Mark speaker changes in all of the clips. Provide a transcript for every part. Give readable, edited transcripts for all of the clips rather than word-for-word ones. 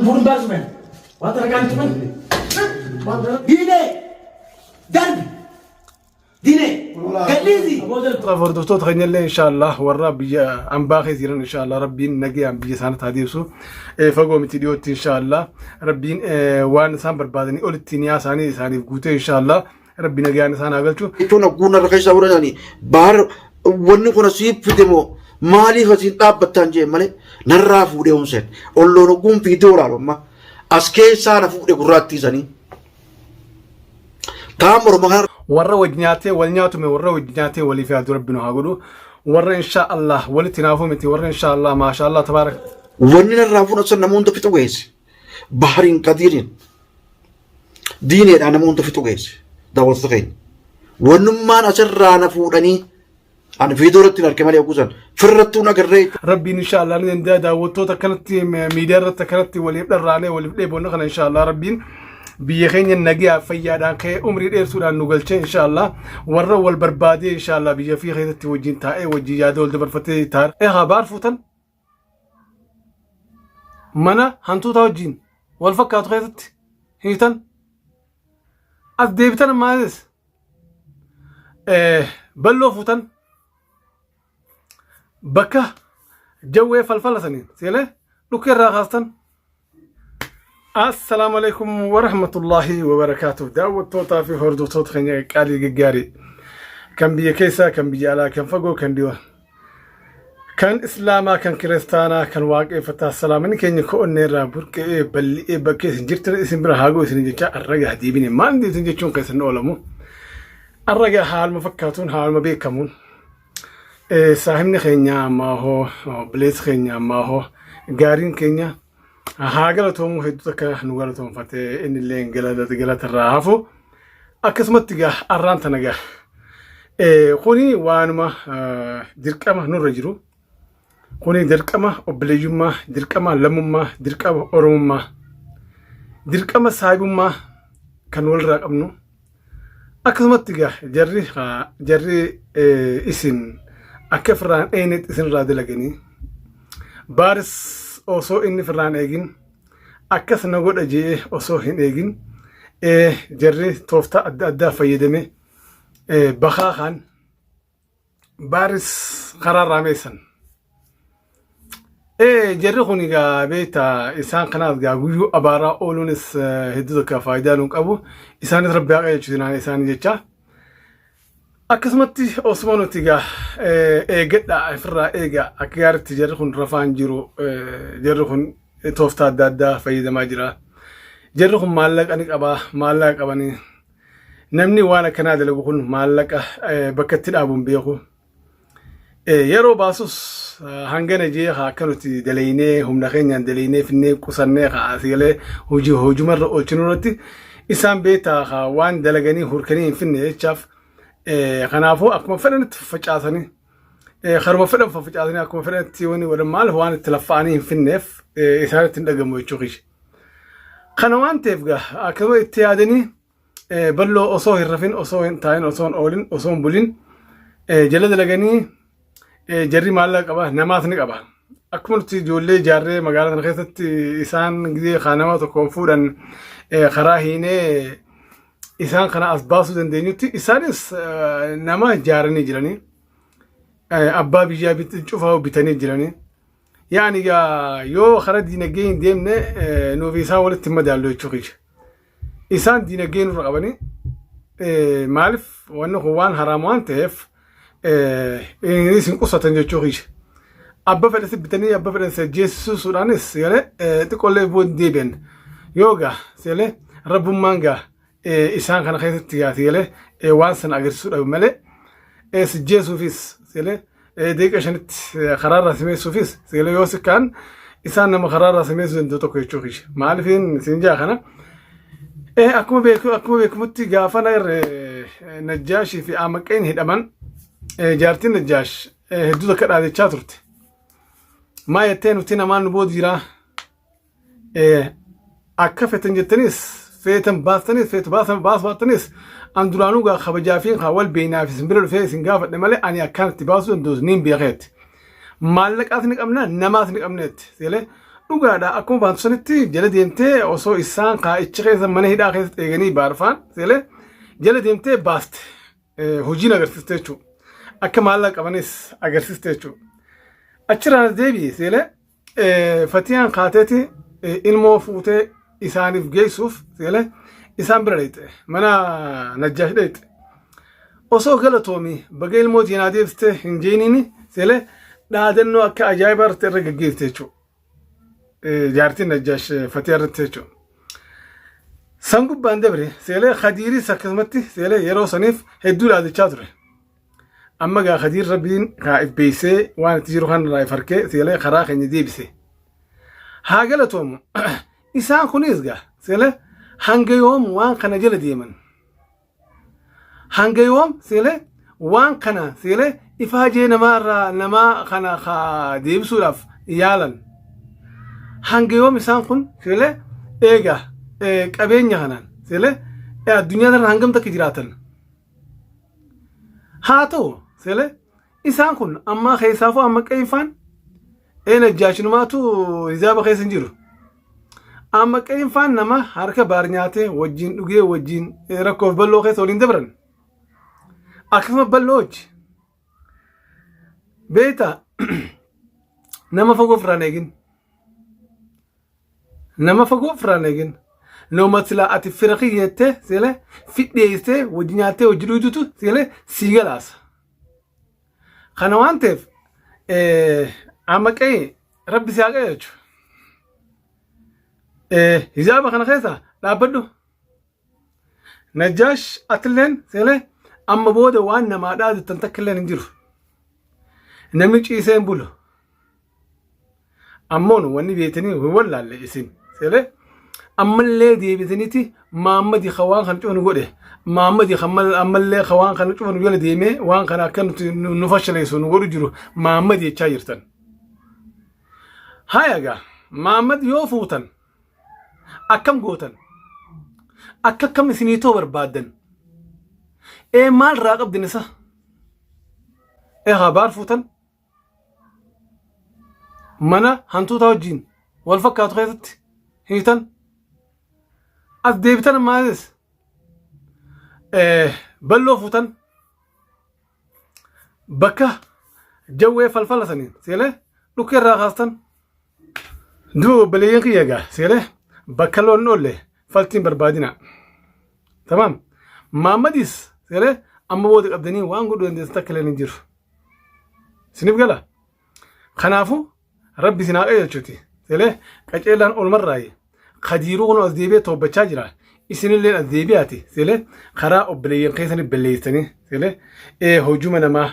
Speaker 1: buun baasumen wanta ragaan tumen diine darbi diine galizi
Speaker 2: فردوتو تخيل إن شاء الله والرب عم باقي زيران إن شاء الله ربين نجي عم بيجي سنة هديسو فقوم تديوت إن شاء الله ربين وان سام بربادني أول التنيا ثاني بقوته إن شاء الله ربي نجي عن سنة قلتو
Speaker 3: تونا قونا رخيص أورا يعني بار وني كنا سيب في دمو مالي فسين تاب بتانجي مالي نراف ودي أمسن أولو نقوم في دورا لما أسكي سانا فودي قراتي زني تامر مهار
Speaker 2: ورا وجناتي والنياتو من ورا وجناتي واللي فيها ربنا هاقولوا ورا إن شاء الله واللي تنافو متي ورا إن شاء الله ما شاء الله تبارك
Speaker 3: وني نرافو نصر نمون تفتو جيس بحرين كديرين ديني أنا مون تفتو جيس داول سخين ونمان أسر رانا فودني أنا في دورة الكمال يقولون فرتونا قرري
Speaker 2: ربي إن شاء الله لين دا وتو تكنت ميديا تكنت واللي يبدأ راني واللي يبدأ بونخنا إن شاء الله ربين بيخين النجيا فيادان كي أمري الإرسال نقولش إن شاء الله ورا والبربادي إن شاء الله بيجي في خير توجين تاء وجي جادول دبر فتي تار خبر فوتن منا هنتو توجين والفكات خيرت هيتن أديبتن ماذس بلو فوتن بكا جوه فلفل سنين سيله لوكير راغستن السلام عليكم ورحمة الله وبركاته داود توتا في هردو توت خنيا قالي جاري كان بيا كيسا كان بيا على كان فوقو كان ديوا كان إسلاما كان كريستانا كان واقع فتاة السلام إن كان يكون نيرا برك بل بكيس جرت اسم برهاجو سنجا الرجع ديبني ما عندي سنجا كيس نقولمو الرجع حال مفكاتون حال ما بيكمون ساهمني خنيا ما هو بليس خنيا ما هو جارين كنيا هاجلتهم هدوتك نقولتهم فتى إن اللي جلت الرهافو أكسمت تجاه أران تنجاه خوني وانما دركما نورجرو خوني دركما أبليجما دركما لمما دركما أروما دركما سايبما كانول رقمنو أكسمت تجاه جري إسن أكفران أينت إسن رادلجني بارس osoo inni firraan eegin akkas na godha jee osoo hin eegin jarri tooftaa adda addaa fayyadame bakaa kan baaris karaa raameessan jarri kun egaa beeta isaan kanaas gaa guyyuu abaaraa ooluunis hedduu tokko faayidaa nuun qabu isaanis rabbi haqa jechuusinaan isaanii jecha akkasumatti osuma nuti gaa eegadha ifirraa eega akka gaaritti jarri kun rafaan jiru jarri kun tooftaa adda addaa fayyadamaa jira jarri kun maallaqa ni qaba maallaqa qabanii namni waan akkanaa dalagu kun maallaqa bakka itti dhaabuun beeku yeroo baasus hangana jee akka nuti dalaynee humna keenyaan dalaynee finnee qusannee asiilee hojumarra oolchinu irratti isaan beetaa waan dalaganii hurkanii hin finne jechaaf kanaafuu akkuma fedhanitti facaasanii karuma fedhan facaasanii akkuma fedhanitti wani wada maal waan itti laffa'anii hin finneef isaanitti hin dhagamu jechuu kishi. Kana waan ta'eef gaa akkasuma itti yaadanii balloo osoo hin rafin osoo hin taa'in osoo hin oolin osoo hin bulin jala dalaganii jarri maallaqa qaba namaas ni qaba. Akkuma nuti ijoollee ijaarree magaalaa sana keessatti isaan gizee nama tokkoon fuudhan karaa hiinee isaan kana as baasuu dandeenyutti isaanis nama ijaaranii jiranii abbaa biyyaa cufaa bitanii jiranii yaani yoo karaa diinagdee hin deemne nuufi isaan walitti madaallu jechuu kiyya isaan diinagdee nurra qabanii maaliif wanni kun waan haraam waan ta'eef isin qusatan jechuu kiyya abba fedhasi bitanii abba fedhasi jeesisuudhaanis yaale xiqqollee booda deebi'an yoo gaa seelee rabbummaan gaa isaan kana keessatti gaatiilee waan san agarsiisuudhaaf malee sijjeesuufis seelee deeqa shanitti karaarraa simeessuufis seelee yoo sikkaan isaan nama karaarraa simeessuu danda'u tokko jechuu kiyya maaliifin sinjaa kana akkuma beekamutti gaafana Najjaashii fi Amaqqeen hidhaman jaartiin Najjaash hedduu takka dhaadachaa turte maa jettee nuti namaan nu booda jiraa akka fetan jettanis feetan baastanis feetu baastanis an duraanuu gaa kabajaa fi wal beeynaaf isin bira dhufee isin gaafadhe malee ani akkanatti baasuu danda'us niin beekeetti maallaqaas ni qabna namaas ni qabneetti seelee dhugaadha akkuma baantu sanitti jala deemtee osoo isaan kaa'icha keessa mana hidhaa keessatti eeganii baarfaan seelee jala deemtee baaste hojiin agarsiiste jechuudha. Akka maallaqa qabanis agarsiiste jechuudha. Achirraan deebi'e seelee Fatiyaan kaateeti ilmoo fuutee isaaniif geessuuf seelee isaan bira dheeyxe mana Najjaash dheeyxe. Osoo galatoomii baga ilmoo diinaa deebiste hin jeeniini seelee dhaadannoo akka ajaa'ibaa irratti irra gaggeessite jechuudha. Jaartiin Najjaash Fatiyaa irratti jechuudha. San gubbaan dabre seelee Khadiiris akkasumatti seelee yeroo saniif hedduu dhaadachaa ture. Amma gaa Khadiir rabbiin kaa'if beeksee waan itti jiru kanarraa if harkee seelee karaa keenya deebise. Haa galatoomu isaan kunis gaa seelee hanga yoom waan kana jala deeman. Hanga yoom seelee waan kana seelee ifaajee namaarraa namaa kana deebisuudhaaf yaalan. Hanga yoom isaan kun seelee eegaa qabeenya kanaan seelee addunyaa irra hangam takka jiraatan. Haa ta'u seelee isaan kun amma keessaafuu amma qeeffaan Najjaashinumaatu hijaaba keessa hin jiru. Amma qeeffaan nama harka baar nyaatee wajjin dhugee wajjin rakkoof bal'oo keessa waliin dabran. Akkasuma bal'oo hojii. Beeta nama fagoo firaan eegin. Nama fagoo firaan eegin. Looma silaa ati fira kiyyattee seelee fidheessee wajji nyaattee wajji dhuguutu seelee sii galaasa. Kana waan ta'eef amma qe'ee rabbi si haa qe'ee jechuudha. Hijaaba kana keessa dhaabbadhu. Najjaash atilleen seelee amma booda waan namaa dhaadatan takka illee hin jiru. Namni ciisee hin bulu. Ammoon wanni beetanii hin wallaalle isin seelee ammallee deebitaniiti Maammadi waan kana cuunu godhe. Maammadi ammallee waan kana cuunu jala deemee waan kana akka nu fashaleessu nu godhu jiru Maammadi jechaa jirtan. Haa egaa Maammad yoo fuutan akkam gootan akkam isiniitoo barbaaddan maal irraa qabdin isa habaar fuutan mana hantuutaa wajjiin wal fakkaatu keessatti hiitan as deebitan maalis balloo fuutan bakka jawwee falfala saniin seelee dhukkee irraa kaastan duu baleeyyan kiyya egaa seelee bakka loon oolle faltiin barbaadina. Tamam Maammadis seelee amma booda qabdanii waan godhu dandeessan takka illee hin jiru. Isiniif gala. Kanaafuu rabbi isin haa qajeelchuuti. Seelee qaceelaan olmarraayi. Khadiiruu kun as deebi'ee toobbachaa jira. Isinillee as deebi'aati. Seelee karaa obboleeyyan keessanii balleessanii seelee hojuma namaa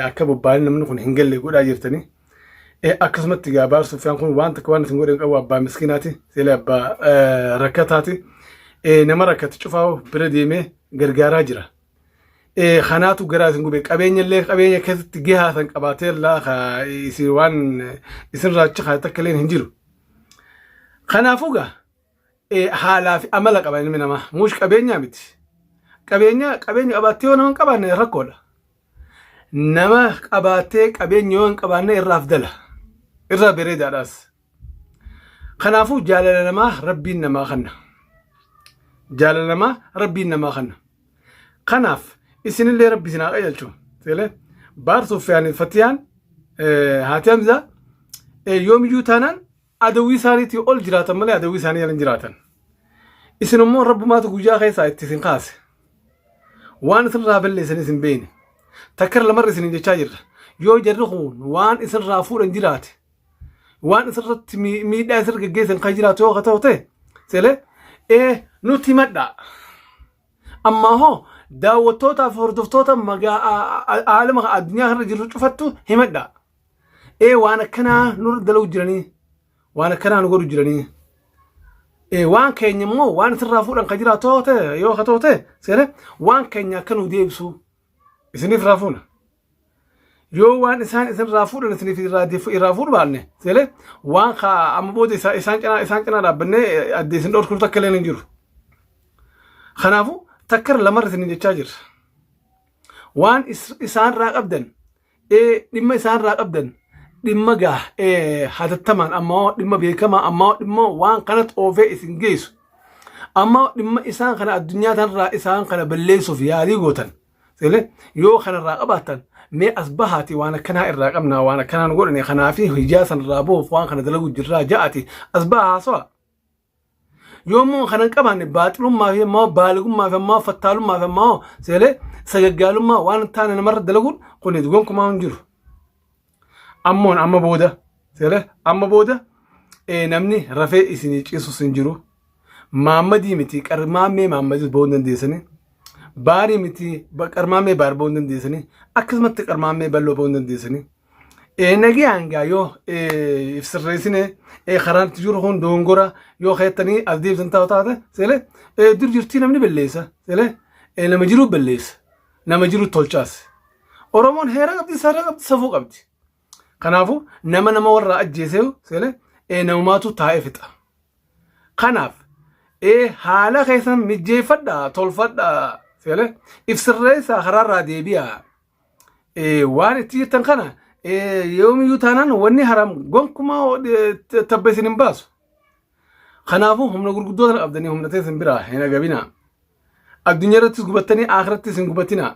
Speaker 2: akka bobba'anii namni kun hin galle godhaa jirtanii. Akkasumatti Baar Sufyaan kun waan takka waan isin godhan qabu abbaa miskiinaati. Seelee abbaa rakkataati. Nama rakkate cufaa bira deemee gargaaraa jira. Kanaatu garaa isin gube qabeenya keessatti gahaa san qabaatee isin waan isin raacha takka illee hin jiru. Kanaafuu gaa haalaa fi amala qaba ilmi namaa muush qabeenyaa miti. Qabeenya qabaattee yoo nama hin qabaanne rakkoodha. Nama qabaattee qabeenya yoo hin qabaanne irraaf dala. Irraa bareedaadhaas. Kanaafuu jaalala namaa rabbiin namaa kenna. Jaalala namaa rabbiin namaa kenna. Kanaaf isinillee rabbi isin haa qajeelchu. Seelee Baar Sufyaan Fatiyaan haati Hamzaa yoomiyyuu taanaan adawwii isaaniitii ol jiraatan malee adawwii isaanii jala hin jiraatan. Isin immoo rabbumaatu guyyaa keessaa itti isin kaase. Waan isinirraa balleessan isin beekne. Takkar lamarra isin jechaa jirra. Yoo jarri kun waan isinirraa fuudhan jiraate. Waan isinirratti miidhaa isin gaggeessan kan jiraatu yoo ta'u ta'e seelee nuti himadhaa. Ammaa hoo daawwattootaa fi hordoftoota aalama addunyaa irra jirru cufattu himadhaa. Waan akkanaa nurra dalaguu jiranii. Waan akkanaa nu godhu jiranii. Waan keenya immoo waan isinirraa fuudhan kan jiraatu ta'e yoo ta'u ta'e seelee waan keenya akka nu deebisu isiniif raafuuna. Yoo waan isaan isinirraa fuudhan isiniif irraa fuudhu baanne seelee waan amma booda isaan cinaa dhaabbannee adda isin dhorkuu takka illee hin jiru. Kanaafuu takkar lamarra isin jechaa jirra. Waan isaanirraa qabdan dhimma isaanirraa qabdan dhimma gaa hatattamaan ammoo dhimma beekamaa ammoo dhimma waan kanatti oofee isin geessu ammoo dhimma isaan kana addunyaa tanarraa isaan kana balleessuuf yaalii gootan seele yoo kanarraa qabaatan mee asbahaati waan akkanaa irraa qabnaa waan akkanaan godhane kanaafi hijaa sanarraa boof waan kana dalagu jirraa ja'ati asbaha haasawa yoommoo kanan qabaanne baaxilummaa fi ammoo baaligummaa fi ammoo fattaalummaa fi ammoo seele sagaggaalummaa waan taane namarra dalaguun kun gonkumaa hin jiru ammoon amma booda seele amma booda namni rafee isinii ciisus hin jiru maammadii miti qarmaamee maammadii ba'uu hin dandeessanii baarii miti qarmaamee baar ba'uu hin dandeessanii akkasumatti qarmaamee balloo ba'uu hin dandeessanii nagayaan gaa yoo ibsirreessine karaan itti jiru kun dongora yoo keettanii as deebsan taa'u taate seele dur jirtii namni balleessa seele nama jiru balleessa nama jiru tolchaas oromoon heera qabdi seera qabdi safuu qabdi kanaafu nama warraa ajjeesee seele namumaatu taa'ee fixa kanaaf haala keessan mijjeeffadha tolfadha seele ibsirreessaa karaarraa deebi'a waan itti jirtan kana yoomiyyuu taanaan wanni haram gonkumaa tabbeesin hin baasu kanaafuu humna gurguddoota qabdanii humna teessin biraa hin agabinaa addunyaa irrattis gubattanii akhirattis hin gubatinaa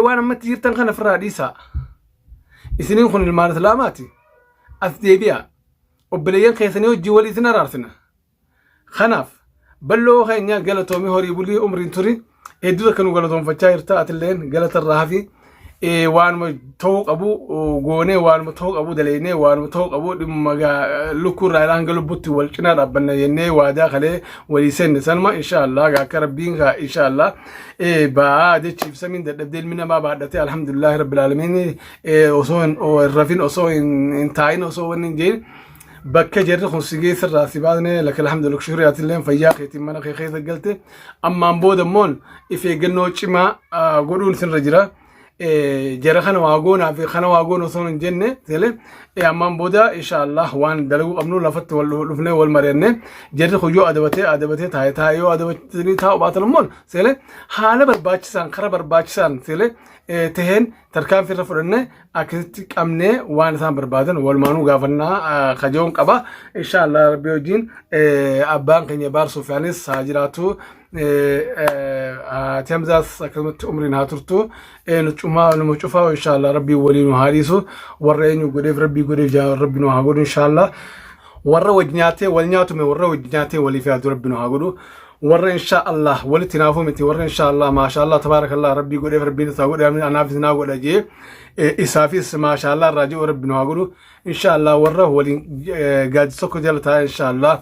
Speaker 2: waan ammatti jirtan kana firraa dhiisaa isiniin kun ilmaan islaamaati as deebi'a obboleeyyan keessanii hojii walii isin araarsina kanaaf balloo keenya galatoomii horii bulii umriin turi hedduu akka nu galatoonfachaa jirta atilleen galatarraa hafi waanuma ta'uu qabu goonee waanuma ta'uu qabu daleennee waanuma ta'uu qabu dhimma lukkuurraa hanga lubbutti wal cinaa dhaabbanna jennee waadaa kalee walii senne sanuma inshaallah akka rabbiin kaa inshaallah ba'aa jechiif samiin dadhabdee ilmi namaa baadhatee alhamdulillahi rabbil aalamiin osoo hin rafin osoo hin taa'in osoo wanni hin jeen bakka jarri kun si geessirraa si baasne lakka alhamdulillah shukriyaatiilleen fayyaa keetiin mana kee keessa galte ammaan booda immoon if eeggannoo cimaa godhuun sinirra jira jara kana waagoonaa fi kana waagoon osoo hin jenne seele ammaan booda inshaallah waan dalaguu qabnu lafatti wal dhufnee wal mari'anne jarri kun yoo adabatee taa'ee yoo adabatanii taa'u baatan immoo seele haala barbaachisaan kara barbaachisaan seele taheen tarkaanfii irra fudhanne akkasitti qabnee waan isaan barbaadan walumaanuu gaafannaa kajoon qaba inshaallah rabbi wajjin abbaan keenya baarsuuf yaanis haa jiraatu تمزاس أكملت أمرنا هاترتو نتشوفها نمشوفها إن شاء الله ربي ولينا هاريسو ورّين وقريب ربي قريب جا ربنا هاقول إن شاء الله ورّا وجناتي ولنياتو من ورّا وجناتي ولي في عدو ربنا هاقولو ورّا إن شاء الله ولي تنافو متي ورّا إن شاء الله ما شاء الله تبارك الله ربي قريب ربي نتاقول أنا في ناقول أجي إسافيس ما شاء الله راجع ربنا هاقولو إن شاء الله ورّا ولي قاعد سكو جلتها إن شاء الله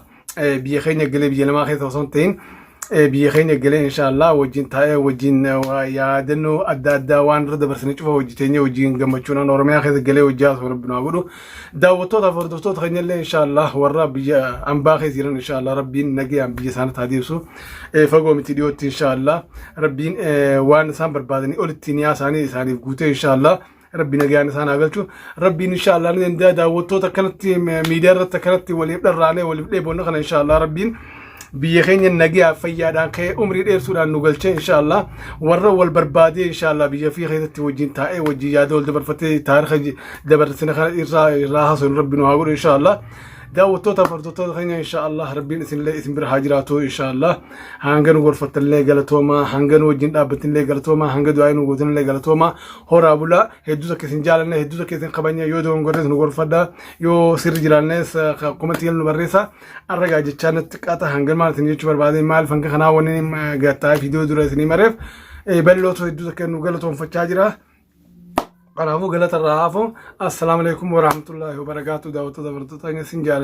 Speaker 2: بيخين يقلب يلما خيث وصنتين بيخين يقلين إن شاء الله وجين تاي وجين يا دنو أدا وان رد برسني شوفه وجتيني وجين جمعنا نورمي أخذ قلي وجاز وربنا أقوله دعوتو تفردوتو تخيل لي إن شاء الله والرب بيجا أم باخي زيران إن شاء الله ربين نجي أم بيجي سنة تهديرسو فقوم تديوت إن شاء الله ربين وان سام بربادني أول التنيا ساني بقوته إن شاء الله ربنا جانا سانا قلتو ربي إن شاء الله لين دعوتو تكنت ميدار تكنت ولي بدرانه ولي بليبونه إن شاء الله ربين بيخين النجيا فيادان خي عمري دير سودان نقولش إن شاء الله ورّا والبربادي إن شاء الله بيجي في خير توجين تاء وجي جادول دبر فتى تاريخ دبر سنة خير إرها سن ربنا هاقول إن شاء الله دعوتو تفردوتو خينا إن شاء الله ربي اسم الله اسم برهاجراته إن شاء الله هانجن غرفة الله قالتوما هانجن وجين أبت الله قالتوما هانجن دعين وجودن الله قالتوما هورا بولا هدوزا كيسين جالنا هدوزا كيسين قبانيا يودون غرفة غرفة دا يو سير جلالناس قومتيل نبرسا الرجع جتشانت كاتا هانجن ما تنجيش بربادين مال فنك خنا ونين قطع فيديو دراسني معرف بلوتو هدوزا كانوا قالتوم فتشاجرا قرابو غلط الرافو السلام عليكم ورحمة الله وبركاته دعوتو دبرتو تاني سنجال